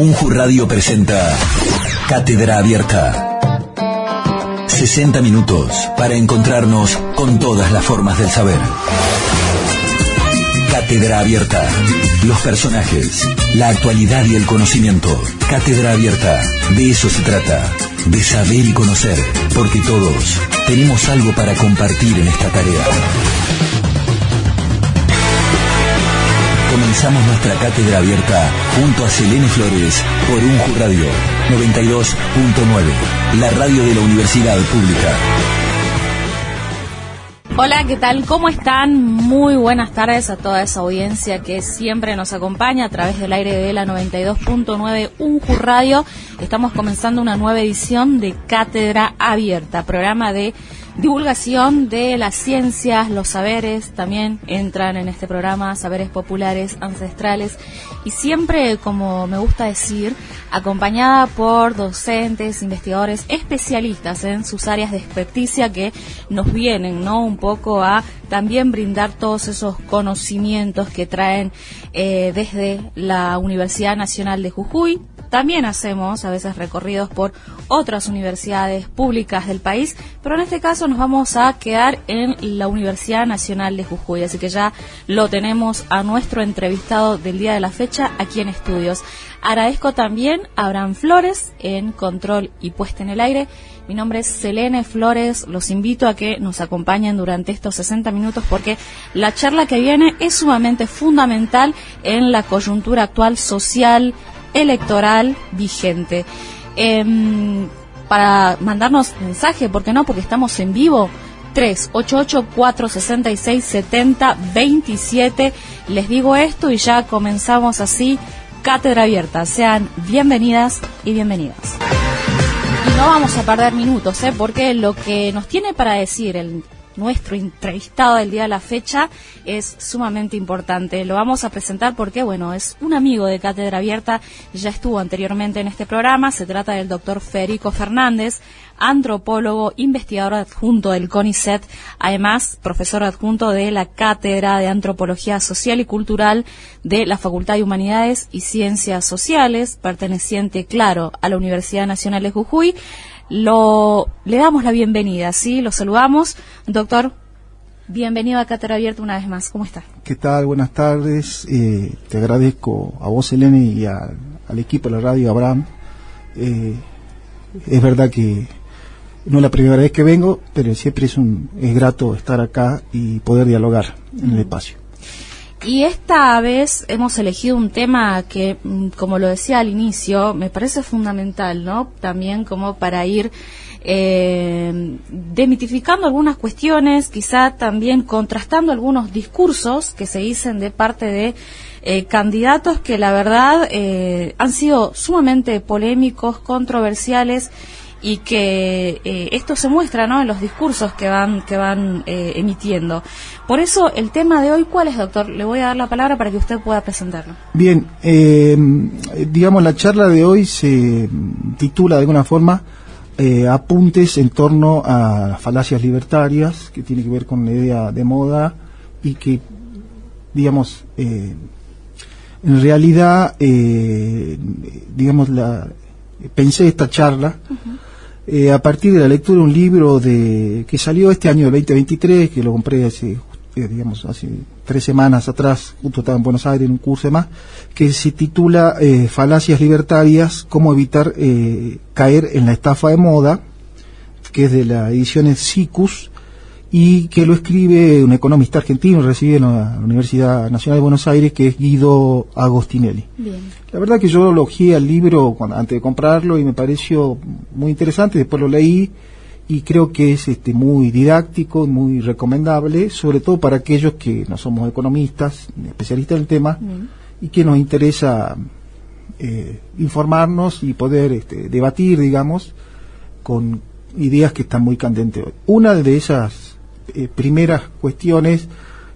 UNJU Radio presenta Cátedra Abierta. 60 minutos para encontrarnos con todas las formas del saber. Cátedra Abierta. Los personajes, la actualidad y el conocimiento. Cátedra Abierta. De eso se trata. De saber y conocer. Porque todos tenemos algo para compartir en esta tarea. Comenzamos nuestra Cátedra Abierta junto a Selene Flores por UNJU Radio 92.9, la radio de la Universidad Pública. Hola, ¿qué tal? ¿Cómo están? Muy buenas tardes a toda esa audiencia que siempre nos acompaña a través del aire de la 92.9 UNJU Radio. Estamos comenzando una nueva edición de Cátedra Abierta, programa de divulgación de las ciencias, los saberes. También entran en este programa saberes populares, ancestrales, y siempre, como me gusta decir, acompañada por docentes, investigadores, especialistas en sus áreas de experticia que nos vienen, ¿no?, un poco a también brindar todos esos conocimientos que traen desde la Universidad Nacional de Jujuy. También hacemos a veces recorridos por otras universidades públicas del país, pero en este caso nos vamos a quedar en la Universidad Nacional de Jujuy, así que ya lo tenemos a nuestro entrevistado del día de la fecha aquí en estudios. Agradezco también a Abraham Flores en control y puesta en el aire. Mi nombre es Selene Flores, los invito a que nos acompañen durante estos 60 minutos porque la charla que viene es sumamente fundamental en la coyuntura actual social, electoral vigente. Para mandarnos mensaje, ¿por qué no? Porque estamos en vivo. 388-466-7027. Les digo esto y ya comenzamos así Cátedra Abierta. Sean bienvenidas y bienvenidos. Y no vamos a perder minutos, porque lo que nos tiene para decir nuestro entrevistado del día de la fecha es sumamente importante. Lo vamos a presentar porque, bueno, es un amigo de Cátedra Abierta, ya estuvo anteriormente en este programa. Se trata del doctor Federico Fernández, antropólogo, investigador adjunto del CONICET, además profesor adjunto de la Cátedra de Antropología Social y Cultural de la Facultad de Humanidades y Ciencias Sociales, perteneciente, claro, a la Universidad Nacional de Jujuy. Le damos la bienvenida, ¿sí? Lo saludamos. Doctor, bienvenido a Cátedra Abierta una vez más. ¿Cómo está? ¿Qué tal? Buenas tardes. Te agradezco a vos, Selene, y al equipo de la radio, Abraham. Es verdad que no es la primera vez que vengo, pero siempre es grato estar acá y poder dialogar en el espacio. Y esta vez hemos elegido un tema que, como lo decía al inicio, me parece fundamental, ¿no? También como para ir demitificando algunas cuestiones, quizá también contrastando algunos discursos que se dicen de parte de candidatos que la verdad han sido sumamente polémicos, controversiales, y que esto se muestra, ¿no?, en los discursos que van emitiendo. Por eso, el tema de hoy, ¿cuál es, doctor? Le voy a dar la palabra para que usted pueda presentarlo. Bien, digamos, la charla de hoy se titula de alguna forma Apuntes en torno a las falacias libertarias, que tiene que ver con la idea de moda y que, digamos, en realidad, digamos, pensé esta charla a partir de la lectura de un libro que salió este año, el 2023, que lo compré hace 3 semanas atrás, justo estaba en Buenos Aires en un curso de más, que se titula Falacias libertarias, cómo evitar caer en la estafa de moda, que es de la edición Siccus, y que lo escribe un economista argentino recibido en la Universidad Nacional de Buenos Aires, que es Guido Agostinelli. Bien. La verdad que yo elogié el libro antes de comprarlo y me pareció muy interesante. Después lo leí y creo que es muy didáctico, muy recomendable, sobre todo para aquellos que no somos economistas, especialistas en el tema, y que nos interesa informarnos y poder debatir, digamos, con ideas que están muy candentes hoy. Una de esas primeras cuestiones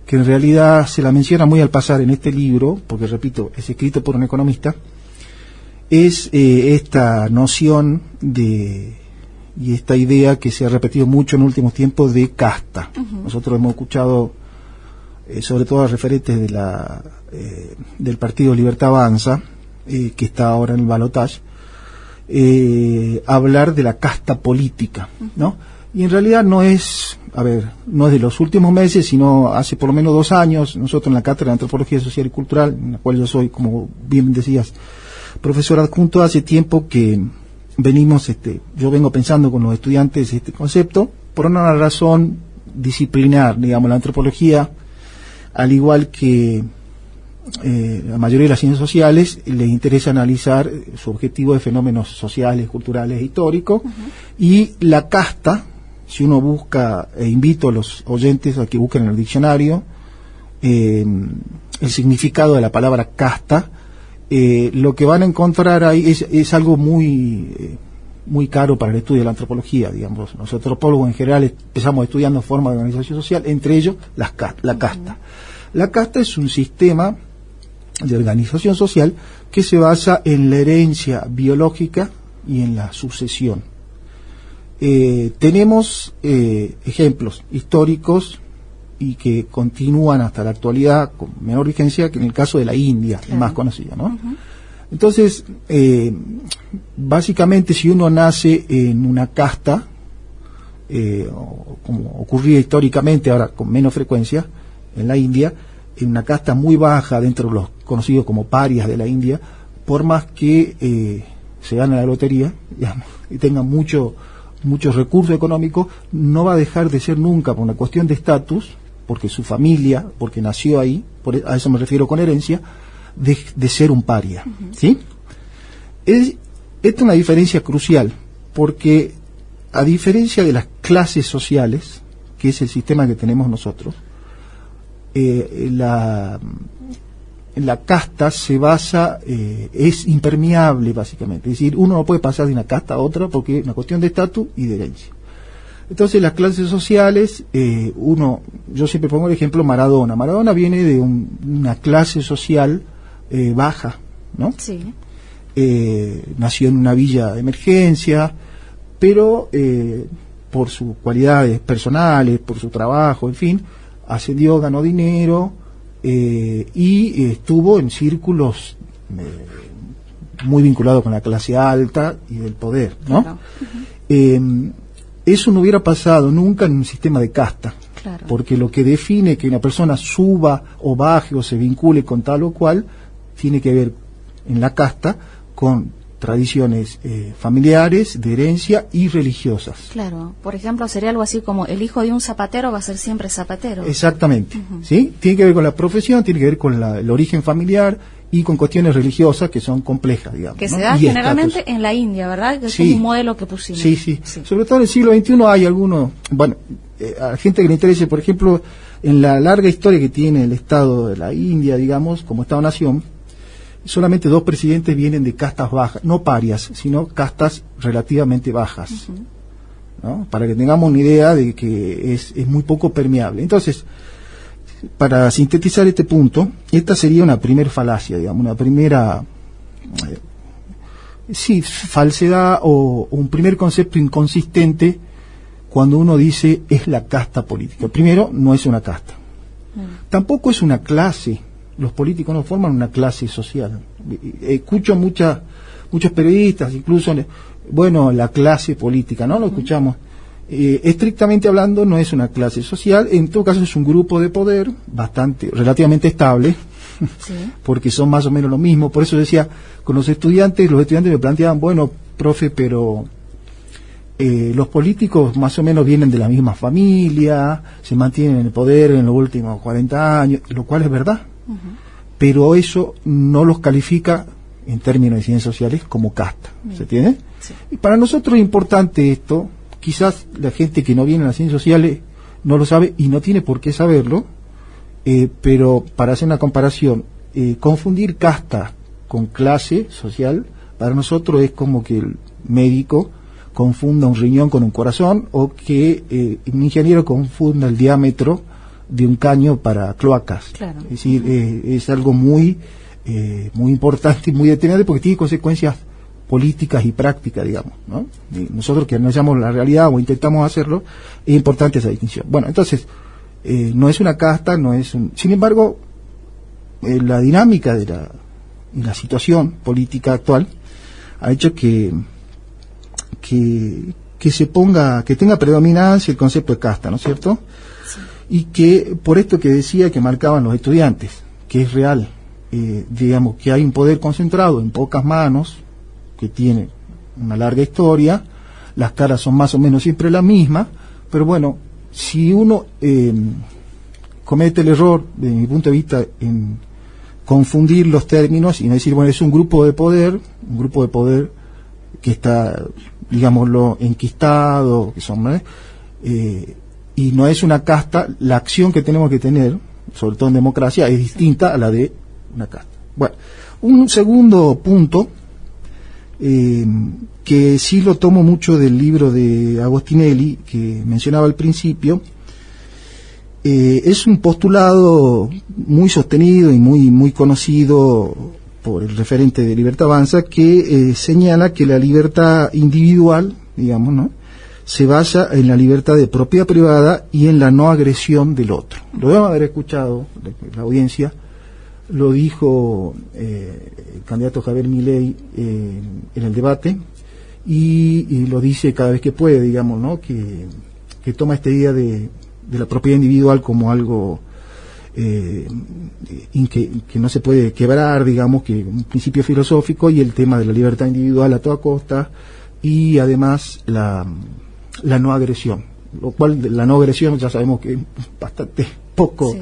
que en realidad se la menciona muy al pasar en este libro, porque repito, es escrito por un economista, es esta noción y esta idea que se ha repetido mucho en últimos tiempos de casta. Nosotros hemos escuchado sobre todo a referentes del Partido Libertad Avanza, que está ahora en el balotaje, hablar de la casta política, ¿no? Y en realidad no es de los últimos meses, sino hace por lo menos 2 años, nosotros en la Cátedra de Antropología Social y Cultural, en la cual yo soy, como bien decías, profesor adjunto, hace tiempo que yo vengo pensando con los estudiantes este concepto, por una razón disciplinar, digamos, la antropología, al igual que la mayoría de las ciencias sociales, les interesa analizar su objetivo de fenómenos sociales, culturales, históricos, y la casta, si uno busca, invito a los oyentes a que busquen en el diccionario el significado de la palabra casta, lo que van a encontrar ahí es algo muy caro para el estudio de la antropología, digamos. Los antropólogos en general empezamos estudiando formas de organización social, entre ellos la casta. La casta es un sistema de organización social que se basa en la herencia biológica y en la sucesión. Tenemos ejemplos históricos y que continúan hasta la actualidad con menor vigencia, que en el caso de la India, el más conocido, ¿no? Entonces, básicamente, si uno nace en una casta, como ocurría históricamente, ahora con menos frecuencia, en la India, en una casta muy baja dentro de los conocidos como parias de la India, por más que se gane la lotería, digamos, y tenga muchos recursos económicos, no va a dejar de ser nunca, por una cuestión de estatus, porque su familia, porque nació ahí, a eso me refiero con herencia, de ser un paria, ¿sí? Esta es una diferencia crucial, porque a diferencia de las clases sociales, que es el sistema que tenemos nosotros, la casta se basa, es impermeable básicamente, es decir, uno no puede pasar de una casta a otra porque es una cuestión de estatus y de herencia. Entonces las clases sociales, yo siempre pongo el ejemplo Maradona. Maradona viene de una clase social baja, ¿no? Sí. Nació en una villa de emergencia, pero por sus cualidades personales, por su trabajo, en fin, ascendió, ganó dinero y estuvo en círculos muy vinculados con la clase alta y del poder, ¿no? Claro. Eso no hubiera pasado nunca en un sistema de casta, claro, porque lo que define que una persona suba o baje o se vincule con tal o cual tiene que ver en la casta con tradiciones familiares, de herencia y religiosas. Claro, por ejemplo, sería algo así como el hijo de un zapatero va a ser siempre zapatero. Exactamente, ¿sí? Tiene que ver con la profesión, tiene que ver con el origen familiar y con cuestiones religiosas que son complejas, digamos. Que se da generalmente en la India, ¿verdad? Que es un modelo que pusimos. Sí. Sobre todo en el siglo XXI hay algunos, a la gente que le interese, por ejemplo, en la larga historia que tiene el Estado de la India, digamos, como Estado-nación, solamente 2 presidentes vienen de castas bajas, no parias, sino castas relativamente bajas, ¿no? Para que tengamos una idea de que es muy poco permeable. Entonces, para sintetizar este punto, esta sería una primer falacia, digamos, una primera falsedad o un primer concepto inconsistente cuando uno dice es la casta política. Primero, no es una casta. Tampoco es una clase. Los políticos no forman una clase social. Escucho muchos periodistas, incluso, la clase política, ¿no? Lo escuchamos. Estrictamente hablando, no es una clase social, en todo caso es un grupo de poder relativamente estable, sí, porque son más o menos lo mismo. Por eso decía, con los estudiantes me planteaban, profe, pero los políticos más o menos vienen de la misma familia, se mantienen en el poder en los últimos 40 años, lo cual es verdad. Pero eso no los califica en términos de ciencias sociales como casta. ¿Se entiende? Sí. Y para nosotros es importante esto. Quizás la gente que no viene a las ciencias sociales no lo sabe y no tiene por qué saberlo, pero para hacer una comparación, confundir casta con clase social para nosotros es como que el médico confunda un riñón con un corazón o que un ingeniero confunda el diámetro de un caño para cloacas. Claro. Es decir, es algo muy importante y muy determinante porque tiene consecuencias políticas y prácticas, digamos, ¿no? Y nosotros que analizamos la realidad o intentamos hacerlo, es importante esa distinción. Entonces, no es una casta, sin embargo, la dinámica de la la situación política actual ha hecho que tenga predominancia el concepto de casta, ¿no es cierto? Sí. Y que por esto que decía que marcaban los estudiantes, que es real, digamos que hay un poder concentrado en pocas manos, que tiene una larga historia, las caras son más o menos siempre las mismas, pero bueno, si uno comete el error, desde mi punto de vista, en confundir los términos y no decir, bueno, es un grupo de poder que está, digámoslo, enquistado, que son, y no es una casta, la acción que tenemos que tener, sobre todo en democracia, es distinta a la de una casta. Bueno, un segundo punto, que sí lo tomo mucho del libro de Agostinelli, que mencionaba al principio, es un postulado muy sostenido y muy conocido por el referente de Libertad Avanza, que señala que la libertad individual, digamos, ¿no?, se basa en la libertad de propiedad privada y en la no agresión del otro. Lo deben haber escuchado, la audiencia, lo dijo el candidato Javier Milei en el debate, y lo dice cada vez que puede, digamos, ¿no?, que toma esta idea de la propiedad individual como algo que no se puede quebrar, digamos, que un principio filosófico, y el tema de la libertad individual a toda costa, y además la no agresión, lo cual la no agresión ya sabemos que es bastante poco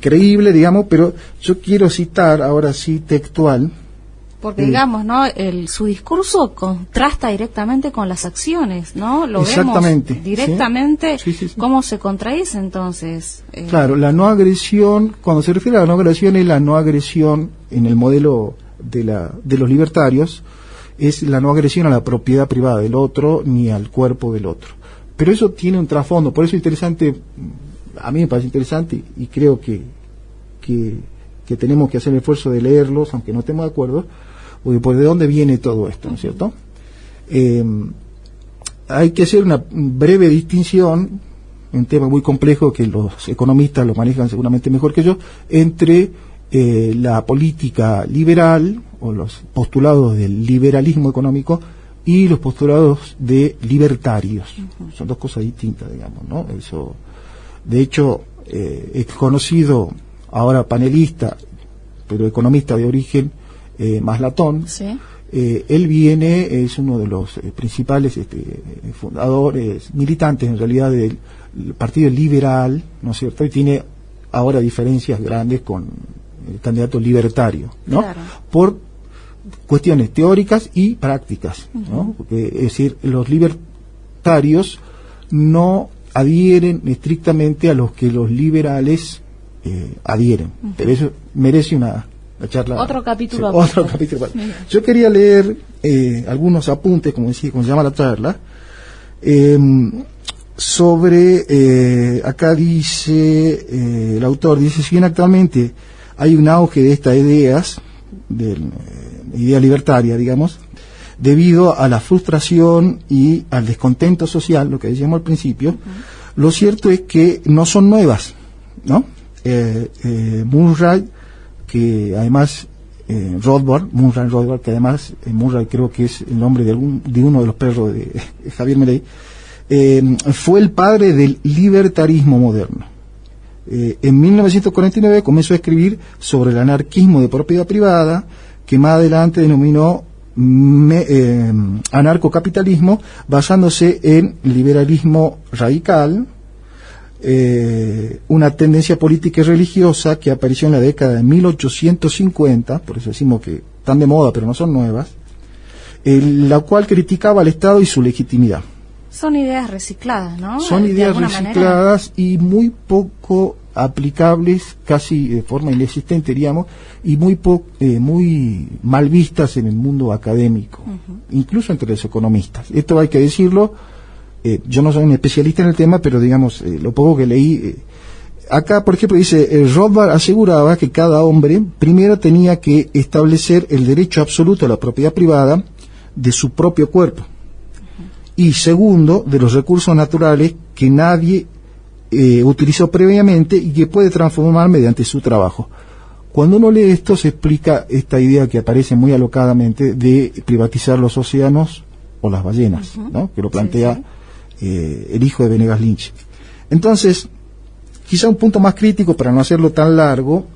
creíble, digamos, pero yo quiero citar ahora sí textual. Porque digamos, ¿no?, su discurso contrasta directamente con las acciones, ¿no? Lo vemos directamente, sí. Cómo se contradice entonces. Claro, la no agresión, cuando se refiere a la no agresión, es la no agresión en el modelo de los libertarios, es la no agresión a la propiedad privada del otro ni al cuerpo del otro. Pero eso tiene un trasfondo, por eso es interesante, a mí me parece interesante, y creo que tenemos que hacer el esfuerzo de leerlos, aunque no estemos de acuerdo, porque por de dónde viene todo esto, ¿no es cierto? Hay que hacer una breve distinción, un tema muy complejo que los economistas lo manejan seguramente mejor que yo, entre la política liberal o los postulados del liberalismo económico y los postulados de libertarios. Son dos cosas distintas, digamos, ¿no? Eso, de hecho, es conocido ahora panelista, pero economista de origen, Maslatón. Sí. Él es uno de los principales fundadores, militantes en realidad del Partido Liberal, ¿no es cierto? Y tiene ahora diferencias grandes con el candidato libertario, ¿no? Claro. Por cuestiones teóricas y prácticas, ¿no? Porque, es decir, los libertarios no adhieren estrictamente a los que los liberales adhieren, pero eso merece una charla. Otro capítulo. Sí, otro capítulo. Yo quería leer algunos apuntes, como se llama la charla, sobre, acá dice, el autor dice, si bien actualmente hay un auge de estas ideas, idea libertaria, digamos, debido a la frustración y al descontento social, lo que decíamos al principio, lo cierto es que no son nuevas, ¿no? Murray, que además Murray Rothbard, que además Murray creo que es el nombre de uno de los perros de Javier Milei, fue el padre del libertarismo moderno. En 1949 comenzó a escribir sobre el anarquismo de propiedad privada, que más adelante denominó anarcocapitalismo, basándose en liberalismo radical, una tendencia política y religiosa que apareció en la década de 1850, por eso decimos que están de moda pero no son nuevas, la cual criticaba al Estado y su legitimidad. Son ideas recicladas, ¿no? Son ideas recicladas y muy poco aplicables, casi de forma inexistente, diríamos, y muy mal vistas en el mundo académico, incluso entre los economistas. Esto hay que decirlo. Yo no soy un especialista en el tema, pero digamos, lo poco que leí, acá por ejemplo dice, Rothbard aseguraba que cada hombre primero tenía que establecer el derecho absoluto a la propiedad privada de su propio cuerpo, y segundo, de los recursos naturales que nadie utilizó previamente y que puede transformar mediante su trabajo. Cuando uno lee esto se explica esta idea que aparece muy alocadamente de privatizar los océanos o las ballenas, ¿no? Que lo plantea el hijo de Venegas Lynch. Entonces, quizá un punto más crítico para no hacerlo tan largo,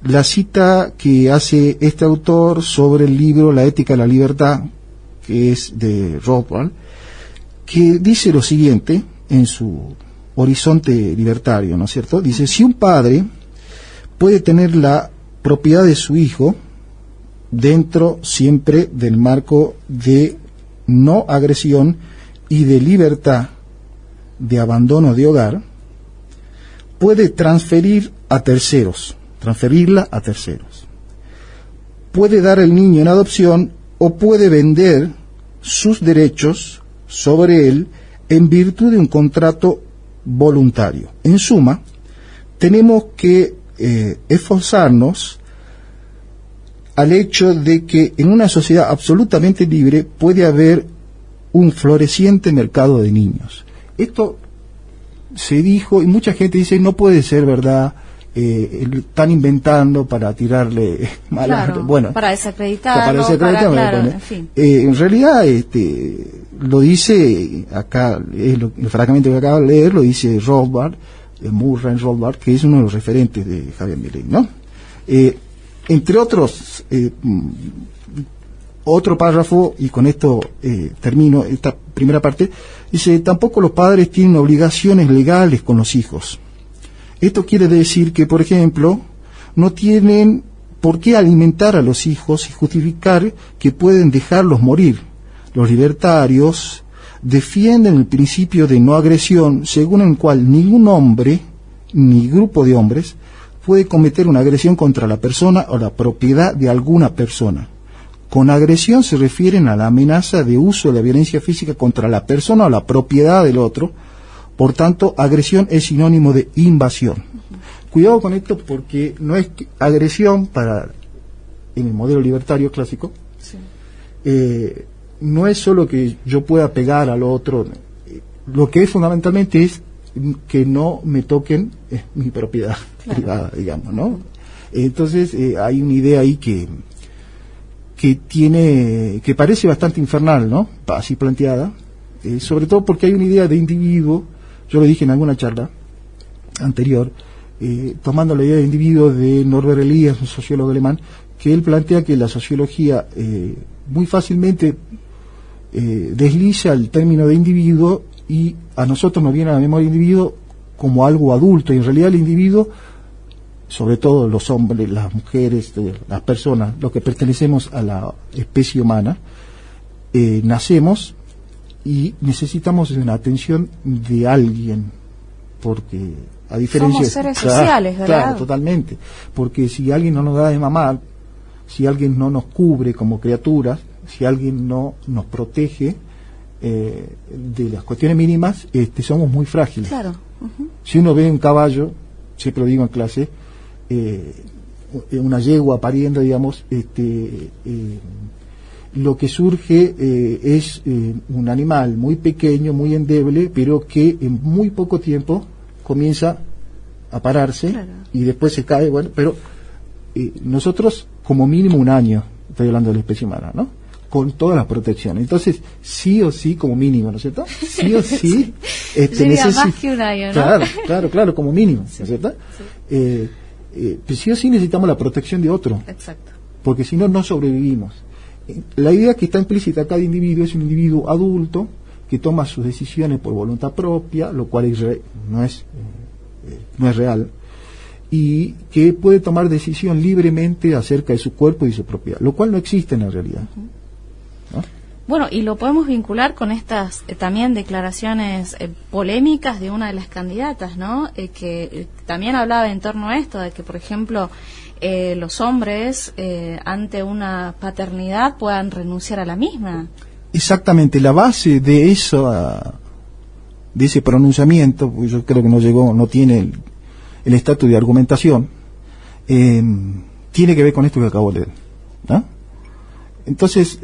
la cita que hace este autor sobre el libro La ética de la libertad, que es de Rothbard, que dice lo siguiente en su horizonte libertario, ¿no es cierto? Dice, si un padre puede tener la propiedad de su hijo dentro siempre del marco de no agresión y de libertad de abandono de hogar, puede transferirla a terceros, puede dar al niño en adopción o puede vender sus derechos sobre él en virtud de un contrato voluntario. En suma, tenemos que esforzarnos al hecho de que en una sociedad absolutamente libre puede haber un floreciente mercado de niños. Esto se dijo y mucha gente dice no puede ser verdad, están inventando para tirarle malas, claro, bueno, para desacreditarlo, claro, bueno, en fin. En realidad lo dice acá, el fragmento que acabo de leer lo dice Rothbard, Murray Rothbard, que es uno de los referentes de Javier Milei, ¿no? Entre otros, otro párrafo, y con esto termino esta primera parte, dice, tampoco los padres tienen obligaciones legales con los hijos. Esto quiere decir que, por ejemplo, no tienen por qué alimentar a los hijos y justificar que pueden dejarlos morir. Los libertarios defienden el principio de no agresión, según el cual ningún hombre, ni grupo de hombres, puede cometer una agresión contra la persona o la propiedad de alguna persona. Con agresión se refieren a la amenaza de uso de la violencia física contra la persona o la propiedad del otro. Por tanto, agresión es sinónimo de invasión. Cuidado con esto porque no es agresión en el modelo libertario clásico, no es solo que yo pueda pegar al otro, lo que es fundamentalmente es que no me toquen mi propiedad privada, digamos, ¿no? Entonces hay una idea ahí que parece bastante infernal, ¿no? Así planteada, sobre todo porque hay una idea de individuo. Yo lo dije en alguna charla anterior, tomando la idea de individuo de Norbert Elias, un sociólogo alemán, que él plantea que la sociología muy fácilmente desliza el término de individuo y a nosotros nos viene a la memoria el individuo como algo adulto, y en realidad el individuo, sobre todo los hombres, las mujeres, las personas, los que pertenecemos a la especie humana, nacemos y necesitamos una atención de alguien, porque a diferencia... Somos seres sociales, ¿verdad? Claro, totalmente, porque si alguien no nos da de mamar, si alguien no nos cubre como criaturas, si alguien no nos protege de las cuestiones mínimas, somos muy frágiles. Claro. Si uno ve un caballo, siempre lo digo en clase, una yegua pariendo, digamos, lo que surge es un animal muy pequeño, muy endeble, pero que en muy poco tiempo comienza a pararse, claro, y después se cae, bueno, pero nosotros como mínimo un año, estoy hablando de la especie humana, ¿no? Con todas las protecciones. Entonces, sí o sí, como mínimo, ¿no es cierto? Sí o sí, más que un año, ¿no? Claro, como mínimo, ¿no es cierto? Sí. Pues sí o sí necesitamos la protección de otro. Exacto. Porque si no, no sobrevivimos. La idea que está implícita acá de individuo es un individuo adulto que toma sus decisiones por voluntad propia, lo cual no es real, y que puede tomar decisión libremente acerca de su cuerpo y su propiedad, lo cual no existe en la realidad. ¿No? Bueno, y lo podemos vincular con estas también declaraciones polémicas de una de las candidatas, ¿no? Que también hablaba en torno a esto, de que, por ejemplo, los hombres ante una paternidad puedan renunciar a la misma. Exactamente, la base de ese pronunciamiento, porque yo creo que no tiene el estatus de argumentación, tiene que ver con esto que acabo de leer, ¿no? Entonces,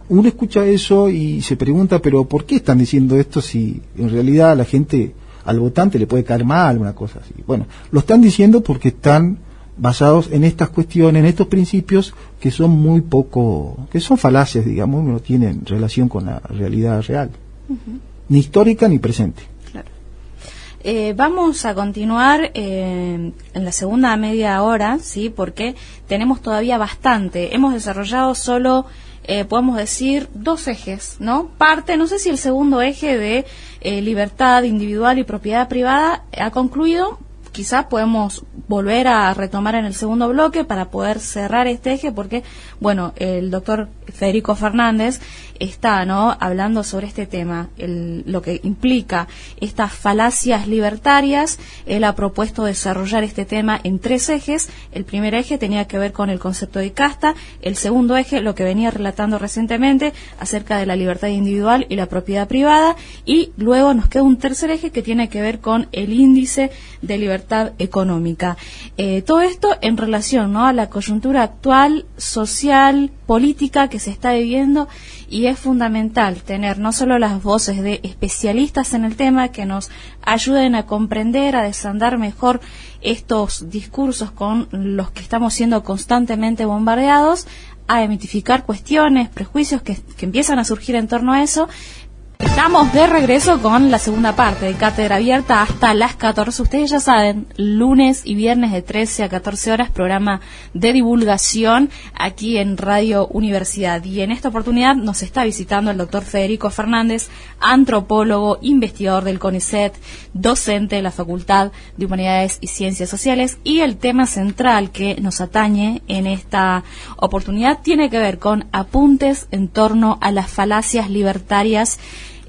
uno escucha eso y se pregunta, pero ¿por qué están diciendo esto si en realidad a la gente, al votante le puede caer mal una cosa así? Bueno, lo están diciendo porque están basados en estas cuestiones, en estos principios que son muy poco, que son falaces, digamos, no tienen relación con la realidad real, ni histórica ni presente. Vamos a continuar en la segunda media hora, sí, porque tenemos todavía bastante. Hemos desarrollado solo, podemos decir, 2 ejes, ¿no? No sé si el segundo eje de libertad individual y propiedad privada ha concluido. Quizás podemos volver a retomar en el segundo bloque para poder cerrar este eje, porque, bueno, el doctor Federico Fernández está, ¿no?, hablando sobre este tema, lo que implica estas falacias libertarias. Él ha propuesto desarrollar este tema en 3 ejes. El primer eje tenía que ver con el concepto de casta. El segundo eje, lo que venía relatando recientemente acerca de la libertad individual y la propiedad privada. Y luego nos queda un tercer eje que tiene que ver con el índice de libertad económica. Todo esto en relación, ¿no?, a la coyuntura actual, social, política que se está viviendo, y es fundamental tener no solo las voces de especialistas en el tema que nos ayuden a comprender, a desandar mejor estos discursos con los que estamos siendo constantemente bombardeados, a emitificar cuestiones, prejuicios que empiezan a surgir en torno a eso. Estamos de regreso con la segunda parte de Cátedra Abierta hasta las 14. Ustedes ya saben, lunes y viernes de 13 a 14 horas, programa de divulgación aquí en Radio Universidad. Y en esta oportunidad nos está visitando el doctor Federico Fernández, antropólogo, investigador del CONICET, docente de la Facultad de Humanidades y Ciencias Sociales. Y el tema central que nos atañe en esta oportunidad tiene que ver con apuntes en torno a las falacias libertarias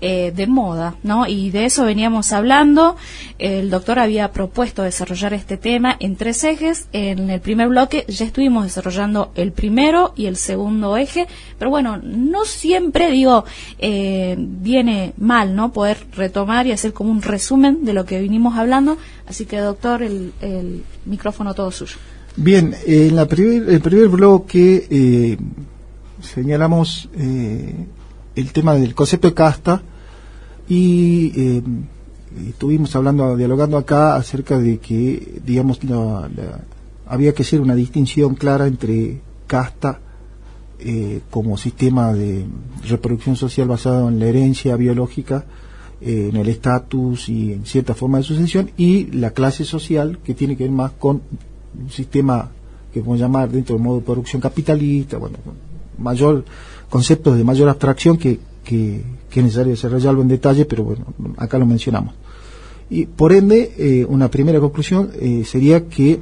de moda, ¿no? Y de eso veníamos hablando. El doctor había propuesto desarrollar este tema en 3 ejes. En el primer bloque ya estuvimos desarrollando el primero y el segundo eje, pero bueno, no siempre, viene mal, ¿no?, poder retomar y hacer como un resumen de lo que vinimos hablando. Así que, doctor, el micrófono todo suyo. Bien, en el primer bloque señalamos el tema del concepto de casta, y estuvimos dialogando acá acerca de que, digamos, había que hacer una distinción clara entre casta como sistema de reproducción social basado en la herencia biológica, en el estatus y en cierta forma de sucesión, y la clase social, que tiene que ver más con un sistema que podemos llamar dentro del modo de producción capitalista, bueno, conceptos de mayor abstracción que es necesario desarrollarlo en detalle, pero bueno, acá lo mencionamos. Y por ende, una primera conclusión sería que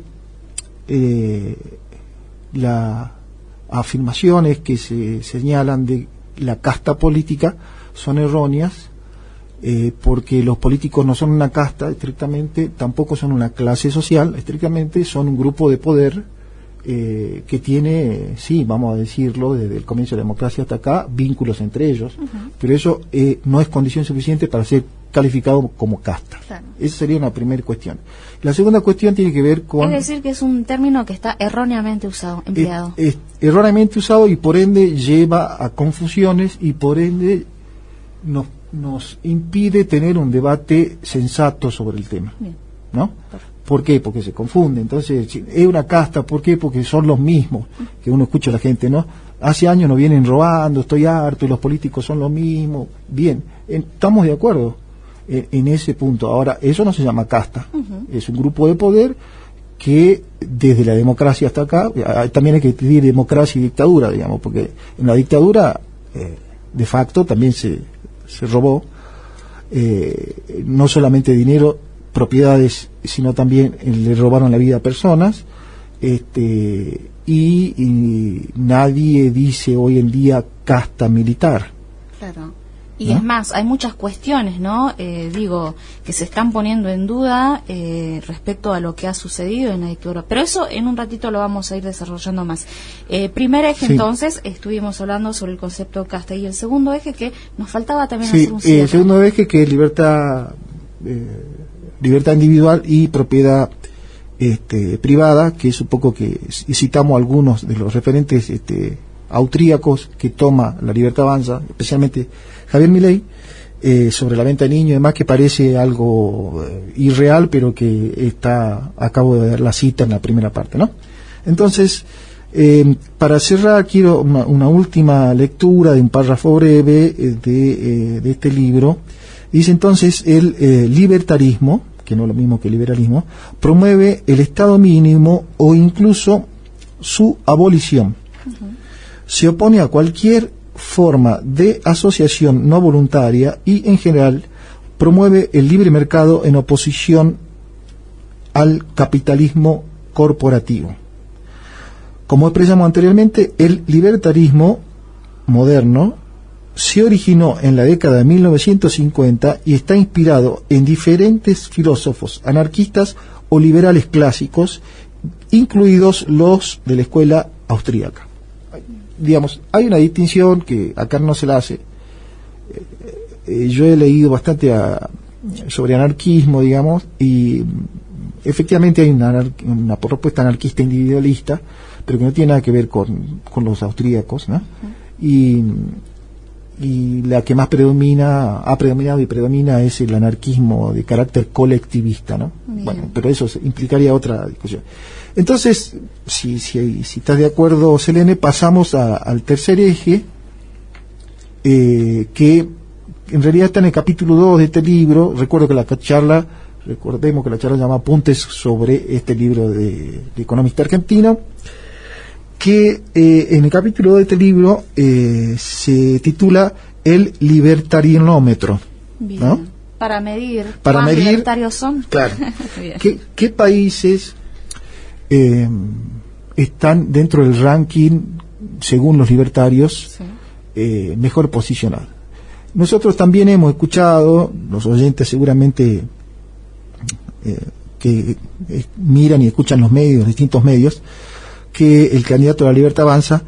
las afirmaciones que se señalan de la casta política son erróneas, porque los políticos no son una casta estrictamente, tampoco son una clase social estrictamente, son un grupo de poder que tiene, sí, vamos a decirlo, desde el comienzo de la democracia hasta acá, vínculos entre ellos, pero eso no es condición suficiente para ser calificado como casta. Claro. Esa sería una primera cuestión. La segunda cuestión tiene que ver con... Es decir, que es un término que está erróneamente empleado. Erróneamente usado, y por ende lleva a confusiones, y por ende nos impide tener un debate sensato sobre el tema. Bien. ¿No? Perfecto. ¿Por qué? Porque se confunde. Entonces, es una casta, ¿por qué? Porque son los mismos, que uno escucha a la gente, ¿no? Hace años nos vienen robando, estoy harto, y los políticos son los mismos. Bien, estamos de acuerdo en ese punto. Ahora, eso no se llama casta, es un grupo de poder que desde la democracia hasta acá, también hay que distinguir democracia y dictadura, digamos, porque en la dictadura, de facto, también se robó, no solamente dinero, propiedades, sino también le robaron la vida a personas, y nadie dice hoy en día casta militar. Claro. Y ¿no? Es más, hay muchas cuestiones, ¿no? Que se están poniendo en duda respecto a lo que ha sucedido en la dictadura. Pero eso en un ratito lo vamos a ir desarrollando más. Primer eje, sí. Entonces, estuvimos hablando sobre el concepto casta, y el segundo eje que nos faltaba también hacer un cierre. El segundo eje, que es libertad individual y propiedad privada, que es un poco que citamos algunos de los referentes austríacos que toma La Libertad Avanza, especialmente Javier Milei, sobre la venta de niños y demás, que parece algo irreal, pero que acabo de dar la cita en la primera parte, ¿no? Entonces, para cerrar, quiero una última lectura de un párrafo breve de este libro. Dice entonces: el libertarismo, que no es lo mismo que liberalismo, promueve el Estado mínimo o incluso su abolición. Se opone a cualquier forma de asociación no voluntaria y, en general, promueve el libre mercado en oposición al capitalismo corporativo. Como expresamos anteriormente, el libertarismo moderno se originó en la década de 1950 y está inspirado en diferentes filósofos anarquistas o liberales clásicos, incluidos los de la escuela austríaca. Digamos, hay una distinción que acá no se la hace. Yo he leído bastante sobre anarquismo, digamos, y efectivamente hay una propuesta anarquista individualista, pero que no tiene nada que ver con los austríacos, ¿no? Y la que más ha predominado y predomina es el anarquismo de carácter colectivista, ¿no? Bien. Bueno, pero eso implicaría otra discusión. Entonces, si estás de acuerdo, Selene, pasamos al tercer eje, que en realidad está en el capítulo 2 de este libro. Recordemos que la charla se llama Apuntes sobre este libro de economista argentino, que en el capítulo 2 de este libro se titula El libertarianómetro. Bien. ¿No? Para medir ¿cuán libertarios son. Claro. ¿Qué países están dentro del ranking, según los libertarios, sí, mejor posicionados? Nosotros también hemos escuchado, los oyentes seguramente que miran y escuchan los distintos medios, que el candidato a la Libertad Avanza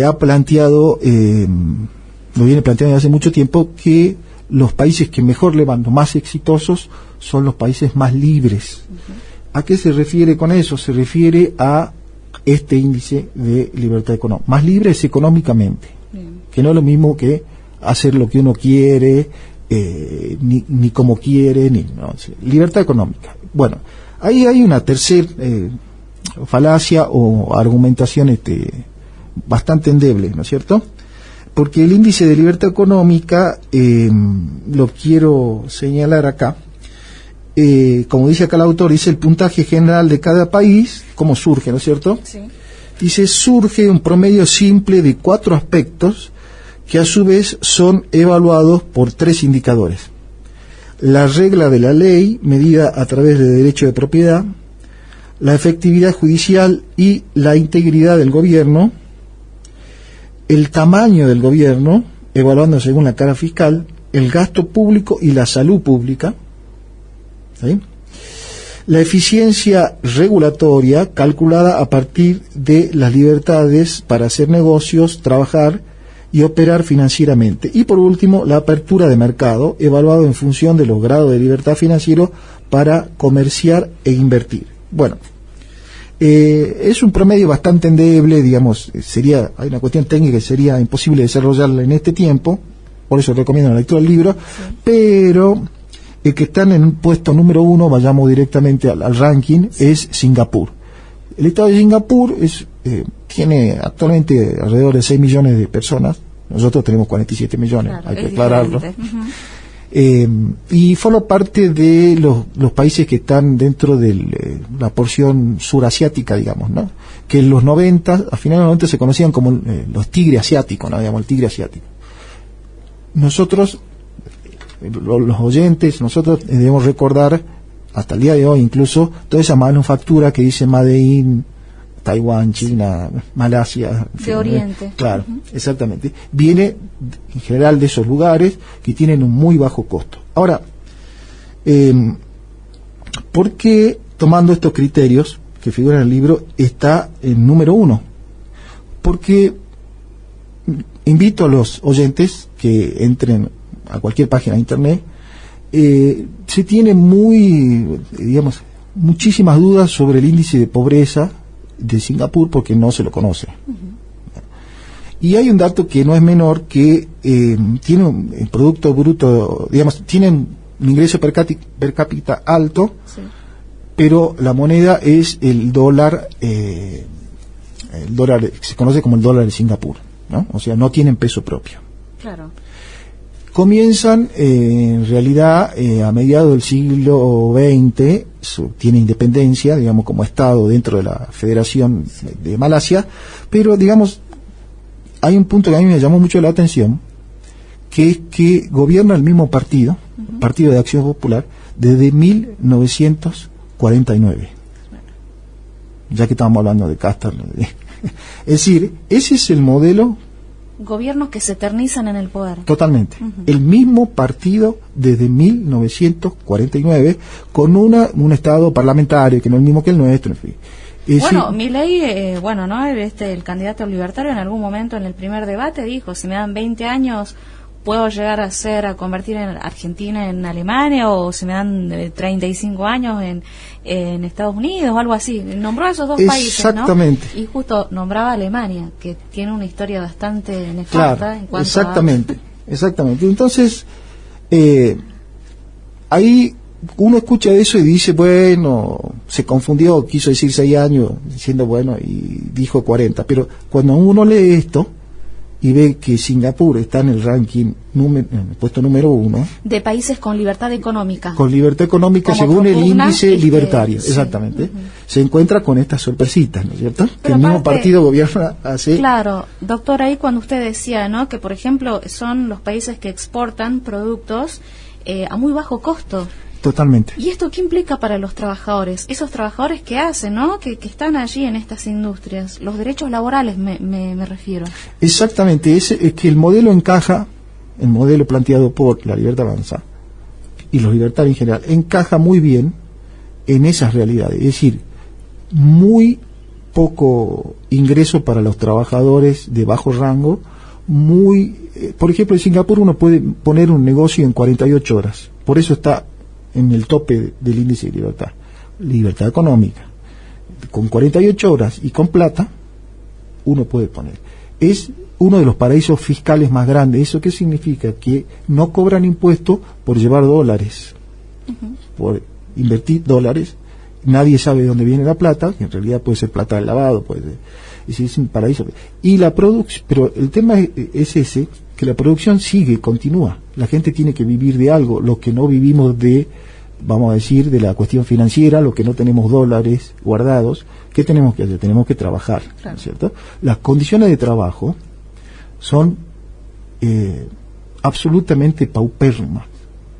ha planteado, lo viene planteando desde hace mucho tiempo, que los países que mejor le van, los más exitosos, son los países más libres. ¿A qué se refiere con eso? Se refiere a este índice de libertad económica. Más libres económicamente, que no es lo mismo que hacer lo que uno quiere, ni como quiere, no, libertad económica. Bueno, ahí hay una tercera falacia o argumentación bastante endeble, ¿no es cierto? Porque el índice de libertad económica, lo quiero señalar acá, como dice acá el autor, dice el puntaje general de cada país, cómo surge, ¿no es cierto? Sí. Dice: surge un promedio simple de 4 aspectos que a su vez son evaluados por 3 indicadores: la regla de la ley medida a través de derecho de propiedad, la efectividad judicial y la integridad del gobierno, el tamaño del gobierno, evaluando según la cara fiscal, el gasto público y la salud pública, ¿sí?, la eficiencia regulatoria calculada a partir de las libertades para hacer negocios, trabajar y operar financieramente, y por último la apertura de mercado, evaluado en función de los grados de libertad financiero para comerciar e invertir. Bueno, es un promedio bastante endeble, digamos. Hay una cuestión técnica que sería imposible desarrollarla en este tiempo, por eso recomiendo la lectura del libro, sí, pero el que están en un puesto número 1, vayamos directamente al ranking, sí, es Singapur. El estado de Singapur tiene actualmente alrededor de 6 millones de personas. Nosotros tenemos 47 millones, claro, hay que aclararlo. Y forma parte de los países que están dentro de la porción surasiática, digamos, ¿no? Que en los 90, a finales de los 90 se conocían como los tigres asiáticos, ¿no? Digamos, el tigre asiático. Nosotros, los oyentes, nosotros debemos recordar, hasta el día de hoy incluso, toda esa manufactura que dice Made in Taiwán, China, Malasia, de Oriente. Claro, exactamente. Viene en general de esos lugares que tienen un muy bajo costo. Ahora, ¿por qué, tomando estos criterios que figuran en el libro, está en número 1? Porque invito a los oyentes que entren a cualquier página de internet. Se tiene muchísimas dudas sobre el índice de pobreza de Singapur porque no se lo conoce. Y hay un dato que no es menor, que tiene un Producto Bruto, digamos, tienen un ingreso per cápita alto, sí, pero la moneda es el dólar se conoce como el dólar de Singapur, ¿no? O sea, no tienen peso propio. Claro. Comienzan, en realidad, a mediados del siglo XX, tiene independencia, digamos, como Estado dentro de la Federación de Malasia, pero, digamos, hay un punto que a mí me llamó mucho la atención, que es que gobierna el mismo partido, Partido de Acción Popular, desde 1949. Ya que estamos hablando de Castor. Es decir, ese es el modelo. Gobiernos que se eternizan en el poder. Totalmente. El mismo partido desde 1949, con un Estado parlamentario, que no es el mismo que el nuestro, en fin. Bueno, Milei, ¿no? El candidato libertario en algún momento en el primer debate dijo, si me dan 20 años puedo llegar a convertir en Argentina en Alemania, o si me dan 35 años en Estados Unidos o algo así. Nombró a esos dos países, ¿no? Exactamente. Y justo nombraba a Alemania, que tiene una historia bastante nefasta, claro, en cuanto exactamente. Entonces, ahí uno escucha eso y dice, bueno, se confundió, quiso decir 6 años, diciendo bueno, y dijo 40. Pero cuando uno lee esto y ve que Singapur está en el ranking, en el puesto número 1 de países con libertad económica. Con libertad económica, según el índice libertario, sí, exactamente. Se encuentra con estas sorpresitas, ¿no es cierto? Pero que el mismo partido gobierna hace. Claro, doctor, ahí cuando usted decía, ¿no?, que por ejemplo son los países que exportan productos a muy bajo costo. Totalmente. ¿Y esto qué implica para los trabajadores? Esos trabajadores que hacen, ¿no?, que están allí en estas industrias. Los derechos laborales me refiero. Exactamente. Es que el modelo encaja, el modelo planteado por la Libertad Avanza y los libertarios en general, encaja muy bien en esas realidades. Es decir, muy poco ingreso para los trabajadores de bajo rango, por ejemplo, en Singapur uno puede poner un negocio en 48 horas. Por eso está en el tope del índice de libertad económica. Con 48 horas y con plata, uno puede poner. Es uno de los paraísos fiscales más grandes. ¿Eso qué significa? Que no cobran impuestos por llevar dólares, por invertir dólares. Nadie sabe de dónde viene la plata, que en realidad puede ser plata del lavado, es un paraíso. Y la producción, pero el tema es ese, que la producción continúa. La gente tiene que vivir de algo, los que no vivimos de, vamos a decir, de la cuestión financiera, los que no tenemos dólares guardados. ¿Qué tenemos que hacer? Tenemos que trabajar, claro, ¿cierto? Las condiciones de trabajo son absolutamente paupérrimas.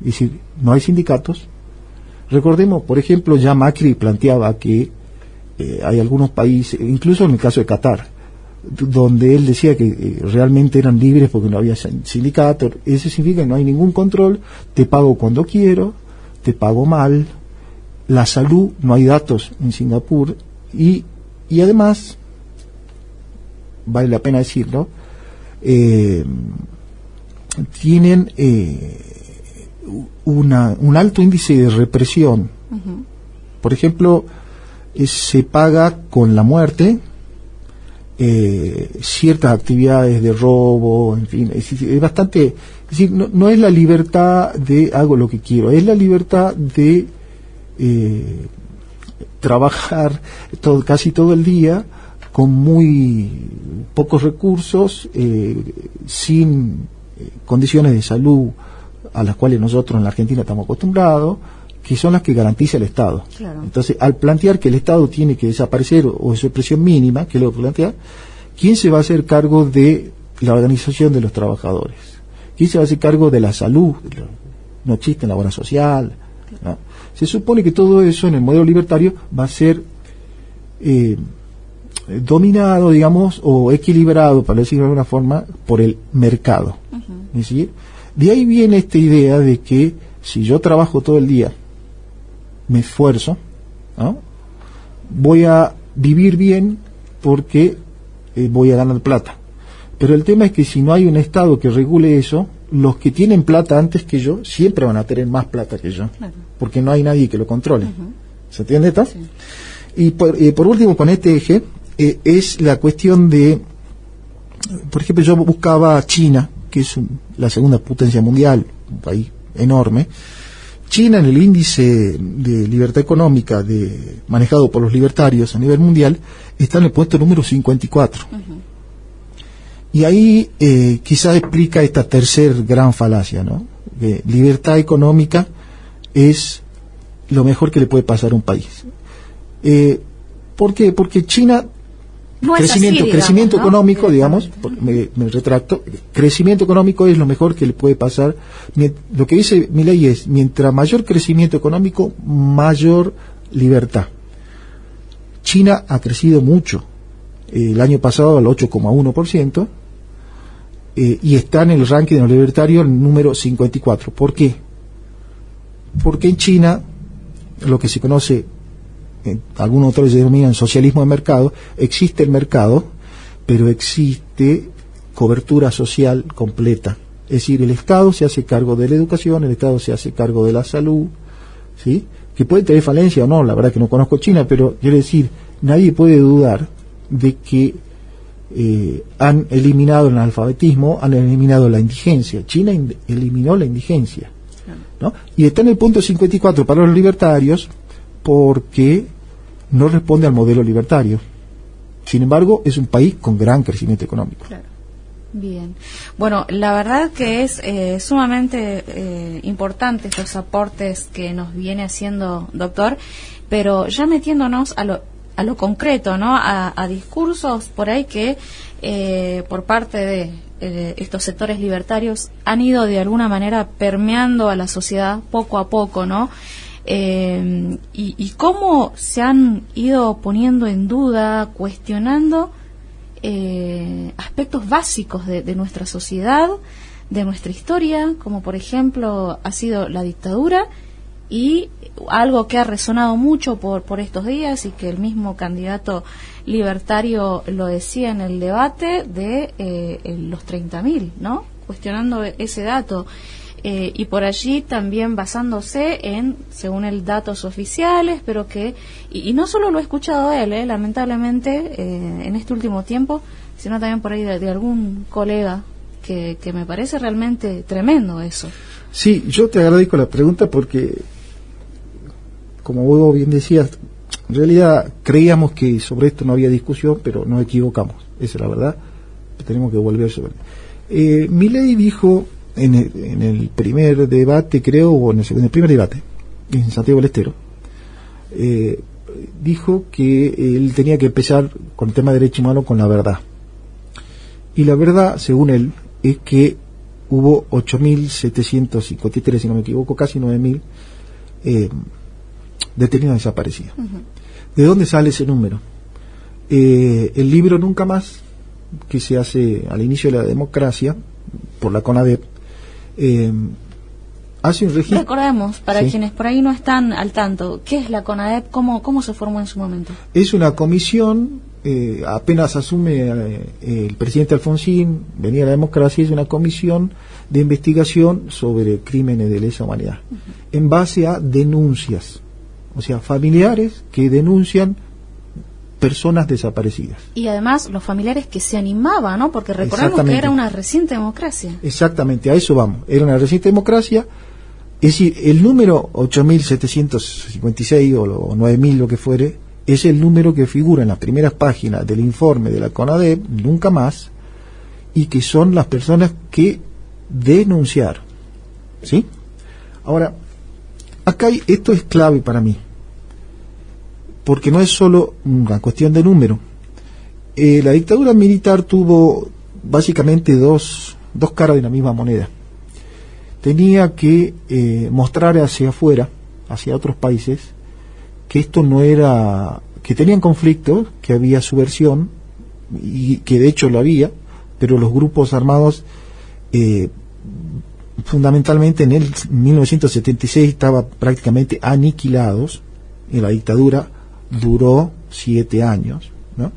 Es decir, no hay sindicatos. Recordemos, por ejemplo, ya Macri planteaba que hay algunos países, incluso en el caso de Qatar, donde él decía que realmente eran libres porque no había sindicatos. Eso significa que no hay ningún control, te pago cuando quiero, te pago mal, la salud, no hay datos en Singapur, y además, vale la pena decirlo, tienen un alto índice de represión. Por ejemplo, se paga con la muerte ciertas actividades de robo, en fin, es bastante, es decir, no es la libertad de hago lo que quiero, es la libertad de trabajar casi todo el día con muy pocos recursos, sin condiciones de salud a las cuales nosotros en la Argentina estamos acostumbrados, que son las que garantiza el Estado. Claro. Entonces, al plantear que el Estado tiene que desaparecer o su expresión mínima, que es lo que plantea, ¿quién se va a hacer cargo de la organización de los trabajadores? ¿Quién se va a hacer cargo de la salud? No existe la obra social, ¿no? Se supone que todo eso en el modelo libertario va a ser dominado, digamos, o equilibrado, para decirlo de alguna forma, por el mercado. Es decir, de ahí viene esta idea de que si yo trabajo todo el día, me esfuerzo, ¿no?, voy a vivir bien porque voy a ganar plata. Pero el tema es que si no hay un Estado que regule eso, los que tienen plata antes que yo siempre van a tener más plata que yo, claro, porque no hay nadie que lo controle. ¿Se entiende esto? Sí. Y por último, con este eje, es la cuestión de por ejemplo, yo buscaba China, que es la segunda potencia mundial, un país enorme. China, en el índice de libertad económica manejado por los libertarios a nivel mundial, está en el puesto número 54. Y ahí quizás explica esta tercer gran falacia, ¿no? Que libertad económica es lo mejor que le puede pasar a un país. ¿Por qué? Porque China, no crecimiento ¿no? Económico, digamos, me retracto, crecimiento económico es lo mejor que le puede pasar. Lo que dice mi ley es, mientras mayor crecimiento económico, mayor libertad. China ha crecido mucho, el año pasado al 8,1%, y está en el ranking de los libertarios el número 54. ¿Por qué? Porque en China, lo que se conoce, algunos autores denominan socialismo de mercado, existe el mercado, pero existe cobertura social completa. Es decir, el Estado se hace cargo de la educación, el Estado se hace cargo de la salud, ¿sí? Que puede tener falencia o no, la verdad que no conozco China, pero quiero decir, nadie puede dudar de que han eliminado el analfabetismo, han eliminado la indigencia. China eliminó la indigencia, ¿no? Y está en el punto 54 para los libertarios porque no responde al modelo libertario. Sin embargo, es un país con gran crecimiento económico. Claro. Bien. Bueno, la verdad que es sumamente importante estos aportes que nos viene haciendo, doctor, pero ya metiéndonos a lo concreto, ¿no? A discursos por ahí que por parte de estos sectores libertarios han ido de alguna manera permeando a la sociedad poco a poco, ¿no? Y cómo se han ido poniendo en duda, cuestionando aspectos básicos de nuestra sociedad, de nuestra historia, como por ejemplo ha sido la dictadura, y algo que ha resonado mucho por estos días y que el mismo candidato libertario lo decía en el debate de los 30.000, ¿no? Cuestionando ese dato. Y por allí también basándose en, según el datos oficiales, pero que, y no solo lo he escuchado él, lamentablemente, en este último tiempo, sino también por ahí de algún colega, que me parece realmente tremendo eso. Sí, yo te agradezco la pregunta porque, como vos bien decías, en realidad creíamos que sobre esto no había discusión, pero nos equivocamos, esa es la verdad, tenemos que volver sobre. Milei dijo en el primer debate, creo, o en el primer debate, en Santiago del Estero, dijo que él tenía que empezar con el tema de derechos humanos con la verdad. Y la verdad, según él, es que hubo 8.753, si no me equivoco, casi 9.000 detenidos desaparecidos. ¿De dónde sale ese número? El libro Nunca Más, que se hace al inicio de la democracia, por la CONADEP, hace un registro. Recordemos, para quienes por ahí no están al tanto, ¿qué es la CONADEP? ¿Cómo se formó en su momento? Es una comisión, apenas asume el presidente Alfonsín, venía la democracia, es una comisión de investigación sobre crímenes de lesa humanidad, en base a denuncias, o sea, familiares que denuncian personas desaparecidas. Y además los familiares que se animaban, ¿no? Porque recordemos que era una reciente democracia. Exactamente, a eso vamos. Era una reciente democracia. Es decir, el número 8.756 o 9.000, lo que fuere, es el número que figura en las primeras páginas del informe de la CONADEP, Nunca Más, y que son las personas que denunciaron. ¿Sí? Ahora, acá esto es clave para mí, porque no es solo una cuestión de número. La dictadura militar tuvo básicamente dos caras de la misma moneda. Tenía que mostrar hacia afuera, hacia otros países, que esto no era, que tenían conflictos, que había subversión, y que de hecho lo había, pero los grupos armados, fundamentalmente en el 1976, estaban prácticamente aniquilados, y la dictadura duró 7 años, ¿no?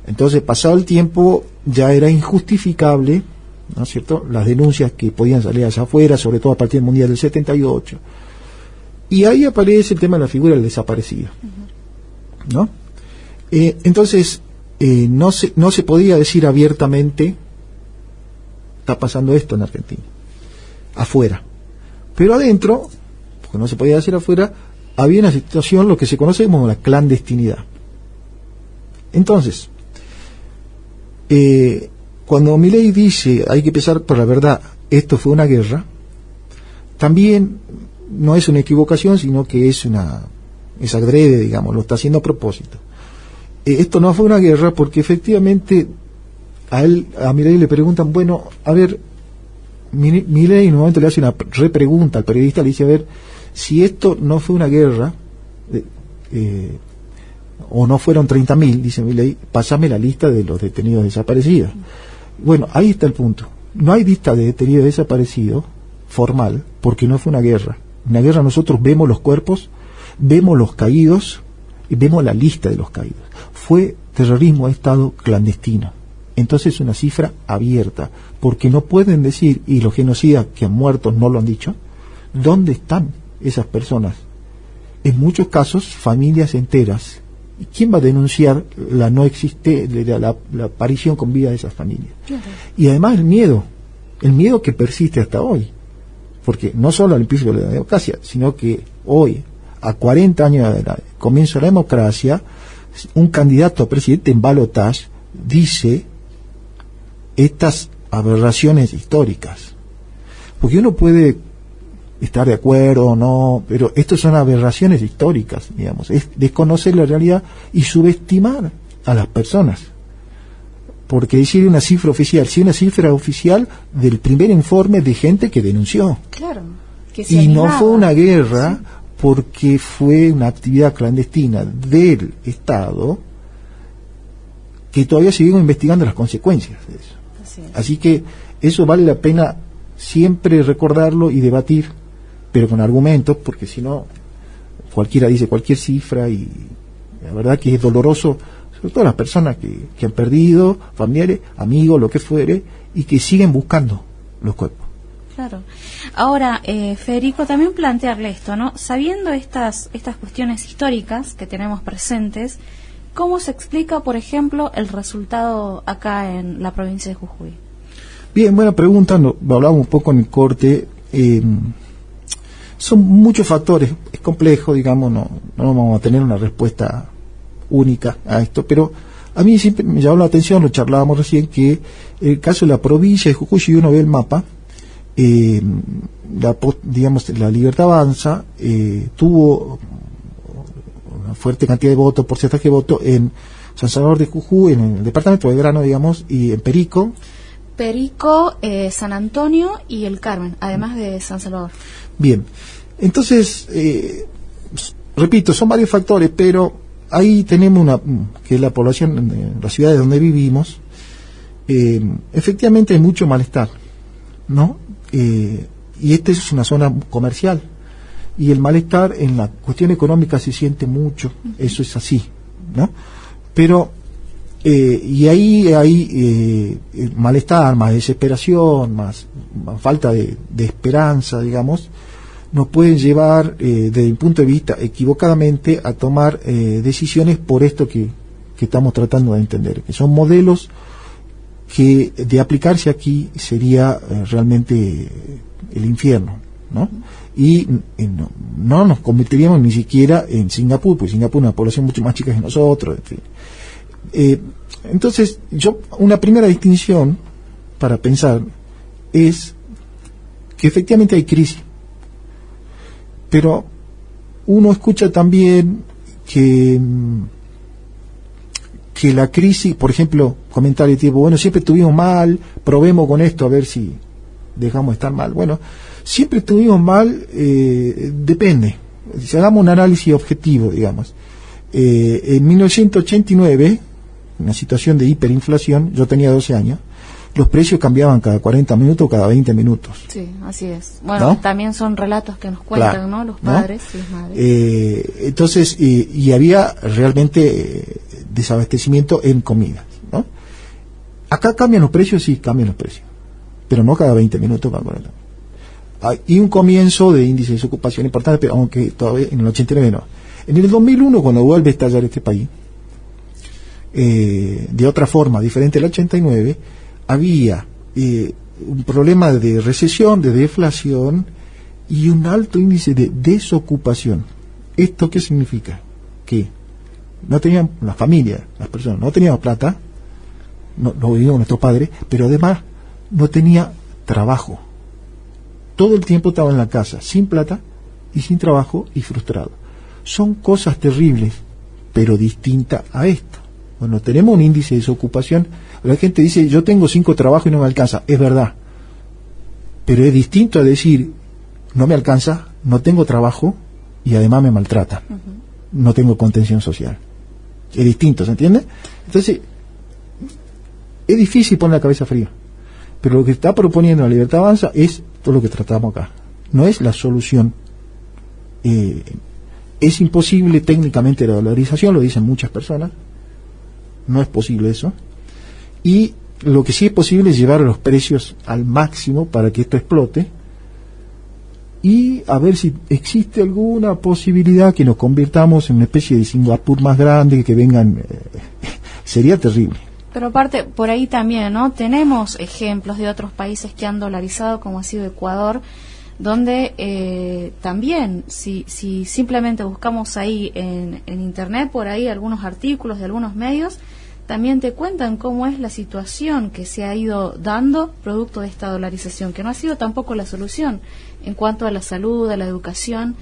Entonces, pasado el tiempo, ya era injustificable, ¿no es cierto?, las denuncias que podían salir hacia afuera, sobre todo a partir del Mundial del 78. Y ahí aparece el tema de la figura del desaparecido, ¿no? Entonces, no se podía decir abiertamente está pasando esto en Argentina, afuera. Pero adentro, porque no se podía hacer afuera, había una situación, lo que se conoce como la clandestinidad. Entonces, cuando Milei dice hay que empezar por la verdad, esto fue una guerra, también no es una equivocación, sino que es adrede, digamos, lo está haciendo a propósito. Esto no fue una guerra porque efectivamente a Milei le preguntan, bueno, a ver, Milei en un momento le hace una repregunta al periodista, le dice, a ver, si esto no fue una guerra, o no fueron 30.000, dice Milei, pasame la lista de los detenidos desaparecidos. Bueno, ahí está el punto. No hay lista de detenidos desaparecidos formal, porque no fue una guerra. En una guerra nosotros vemos los cuerpos, vemos los caídos y vemos la lista de los caídos. Fue terrorismo de Estado clandestino. Entonces es una cifra abierta, porque no pueden decir, y los genocidas que han muerto no lo han dicho, ¿dónde están esas personas? En muchos casos, familias enteras. ¿Y quién va a denunciar la aparición con vida de esas familias? Claro. Y además el miedo que persiste hasta hoy, porque no solo al principio de la democracia, sino que hoy, a 40 años del comienzo de la democracia, un candidato a presidente en balotaje dice estas aberraciones históricas, porque uno puede estar de acuerdo o no, pero estas son aberraciones históricas, digamos, es desconocer la realidad y subestimar a las personas, porque decir una cifra oficial, si una cifra oficial del primer informe de gente que denunció, claro, que y animaba. No fue una guerra, sí, porque fue una actividad clandestina del Estado que todavía seguimos investigando las consecuencias de eso. Así que eso vale la pena siempre recordarlo y debatir, pero con argumentos, porque si no cualquiera dice cualquier cifra y la verdad que es doloroso, sobre todo las personas que han perdido familiares, amigos, lo que fuere, y que siguen buscando los cuerpos. Claro. Ahora, Federico, también plantearle esto, ¿no? Sabiendo estas cuestiones históricas que tenemos presentes, ¿cómo se explica, por ejemplo, el resultado acá en la provincia de Jujuy? Bien, buena pregunta, lo hablábamos un poco en el corte. Son muchos factores, es complejo, digamos, no vamos a tener una respuesta única a esto, pero a mí siempre me llamó la atención, lo charlábamos recién, que el caso de la provincia de Jujuy, si uno ve el mapa, la Libertad Avanza tuvo una fuerte cantidad de votos, porcentaje de votos en San Salvador de Jujuy, en el departamento de Belgrano, digamos, y en Perico, San Antonio y el Carmen, además de San Salvador. Bien, entonces, repito, son varios factores, pero ahí tenemos que es la población en las ciudades donde vivimos, efectivamente hay mucho malestar, ¿no? Y esta es una zona comercial, y el malestar en la cuestión económica se siente mucho, eso es así, ¿no? Pero y ahí hay malestar, más desesperación, más falta de esperanza, digamos, nos pueden llevar desde el punto de vista equivocadamente a tomar decisiones por esto que estamos tratando de entender, que son modelos que de aplicarse aquí sería realmente el infierno, ¿no? Y no nos convertiríamos ni siquiera en Singapur, porque Singapur es una población mucho más chica que nosotros, en fin. Entonces, una primera distinción para pensar es que efectivamente hay crisis, pero uno escucha también que la crisis, por ejemplo, comentarios tipo, bueno, siempre estuvimos mal, probemos con esto a ver si dejamos de estar mal. Bueno, siempre estuvimos mal, depende. Si hagamos un análisis objetivo, digamos. En 1989, una situación de hiperinflación, yo tenía 12 años, los precios cambiaban cada 40 minutos o cada 20 minutos. Sí, así es. Bueno, ¿no? También son relatos que nos cuentan, claro, ¿no? Los padres, ¿no? Y las madres. Entonces, y había realmente desabastecimiento en comida, ¿no? Acá cambian los precios, sí, cambian los precios, pero no cada 20 minutos, cada 40. Y un comienzo de índice de desocupación importante, pero aunque todavía en el 89 no. En el 2001, cuando vuelve a estallar este país, de otra forma, diferente al 89, había un problema de recesión, de deflación y un alto índice de desocupación. ¿Esto qué significa? Que no tenían, la familia, las personas, no tenían plata, no vivían nuestros padres, pero además no tenía trabajo. Todo el tiempo estaba en la casa, sin plata y sin trabajo y frustrado. Son cosas terribles, pero distintas a esto. Bueno, tenemos un índice de desocupación. La gente dice, yo tengo 5 trabajos y no me alcanza. Es verdad. Pero es distinto a decir, no me alcanza, no tengo trabajo y además me maltratan. No tengo contención social. Es distinto, ¿se entiende? Entonces, es difícil poner la cabeza fría. Pero lo que está proponiendo la Libertad Avanza es todo lo que tratamos acá. No es la solución. Es imposible técnicamente la dolarización, lo dicen muchas personas. No es posible eso. Y lo que sí es posible es llevar los precios al máximo para que esto explote y a ver si existe alguna posibilidad que nos convirtamos en una especie de Singapur más grande, que vengan. Sería terrible. Pero aparte, por ahí también, ¿no? Tenemos ejemplos de otros países que han dolarizado, como ha sido Ecuador, donde también, si simplemente buscamos ahí en Internet, por ahí algunos artículos de algunos medios, también te cuentan cómo es la situación que se ha ido dando producto de esta dolarización, que no ha sido tampoco la solución en cuanto a la salud, a la educación.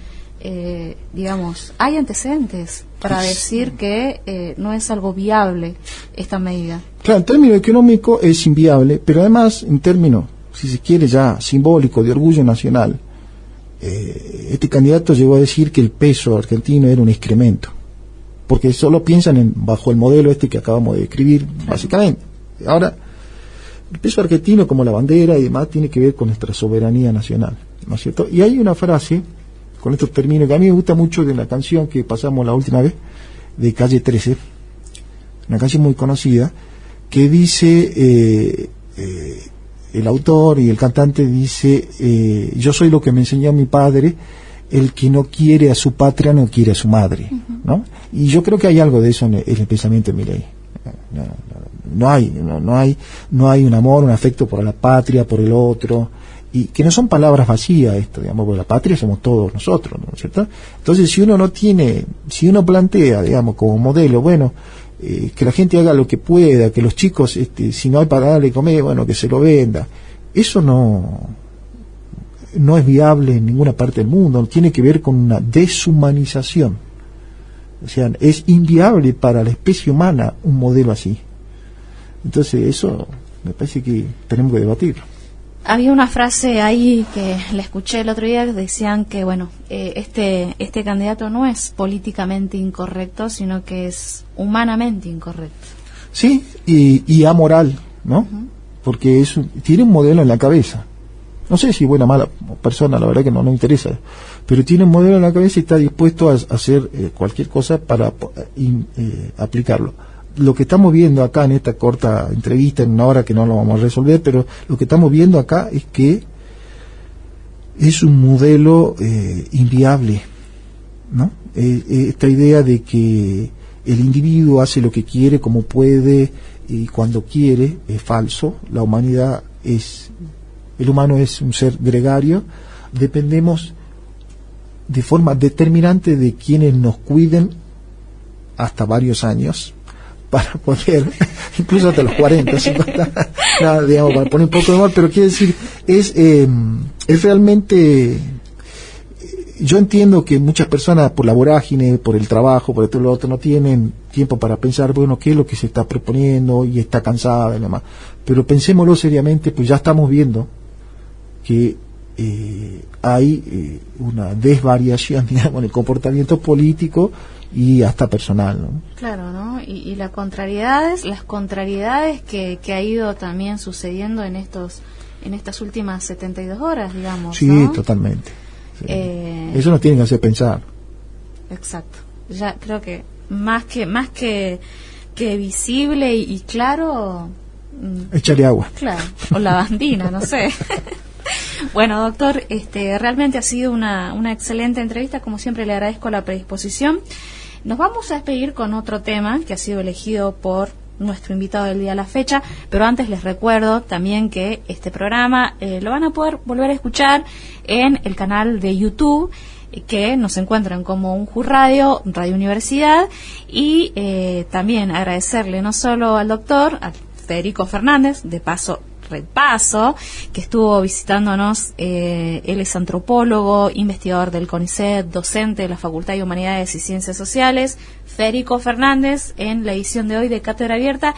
Digamos, hay antecedentes para decir que no es algo viable esta medida. Claro, en términos económicos es inviable, pero además en términos, si se quiere, ya simbólico, de orgullo nacional, este candidato llegó a decir que el peso argentino era un excremento, porque solo piensan bajo el modelo este que acabamos de describir, básicamente. Ahora, el peso argentino, como la bandera y demás, tiene que ver con nuestra soberanía nacional, ¿no es cierto? Y hay una frase, con estos términos, que a mí me gusta mucho, de la canción que pasamos la última vez, de Calle 13, una canción muy conocida, que dice, el autor y el cantante dice, yo soy lo que me enseñó mi padre, el que no quiere a su patria no quiere a su madre, ¿no? Y yo creo que hay algo de eso en el pensamiento de Milei. No hay un amor, un afecto por la patria, por el otro, y que no son palabras vacías esto, digamos, porque la patria somos todos nosotros, ¿no es cierto? Entonces, si uno plantea, digamos, como modelo, bueno, que la gente haga lo que pueda, que los chicos, si no hay para darle comer, bueno, que se lo venda, eso no es viable en ninguna parte del mundo, tiene que ver con una deshumanización. O sea, es inviable para la especie humana un modelo así. Entonces, eso me parece que tenemos que debatirlo. Había una frase ahí que la escuché el otro día, que decían que, bueno, este candidato no es políticamente incorrecto, sino que es humanamente incorrecto. Sí, y amoral, ¿no? Porque tiene un modelo en la cabeza. No sé si buena o mala persona, la verdad que no me interesa, pero tiene un modelo en la cabeza y está dispuesto a hacer cualquier cosa para aplicarlo. Lo que estamos viendo acá en esta corta entrevista, en una hora que no lo vamos a resolver, pero lo que estamos viendo acá es que es un modelo inviable, ¿no? Esta idea de que el individuo hace lo que quiere, como puede y cuando quiere, es falso. El humano es un ser gregario, dependemos de forma determinante de quienes nos cuiden hasta varios años, para poder, incluso hasta los 40, 50, nada, digamos, para poner un poco de humor, pero quiero decir, es realmente, yo entiendo que muchas personas por la vorágine, por el trabajo, por todo lo otro, no tienen tiempo para pensar, bueno, qué es lo que se está proponiendo y está cansada y demás, pero pensémoslo seriamente, pues ya estamos viendo que hay una desvariación, digamos, en el comportamiento político y hasta personal, ¿no? Claro, ¿no? Y las contrariedades que ha ido también sucediendo en estas últimas 72 horas, digamos. Sí, ¿no? Totalmente. Sí. Eso nos tiene que hacer pensar. Exacto. Ya creo que más que visible y claro. Échale agua. Claro. O lavandina, no sé. Bueno, doctor, realmente ha sido una excelente entrevista. Como siempre, le agradezco la predisposición. Nos vamos a despedir con otro tema que ha sido elegido por nuestro invitado del día a la fecha, pero antes les recuerdo también que este programa lo van a poder volver a escuchar en el canal de YouTube, que nos encuentran como UNJU Radio, Radio Universidad, y también agradecerle no solo al doctor, a Federico Fernández, de repaso, que estuvo visitándonos. Él es antropólogo, investigador del CONICET, docente de la Facultad de Humanidades y Ciencias Sociales. Federico Fernández en la edición de hoy de Cátedra Abierta.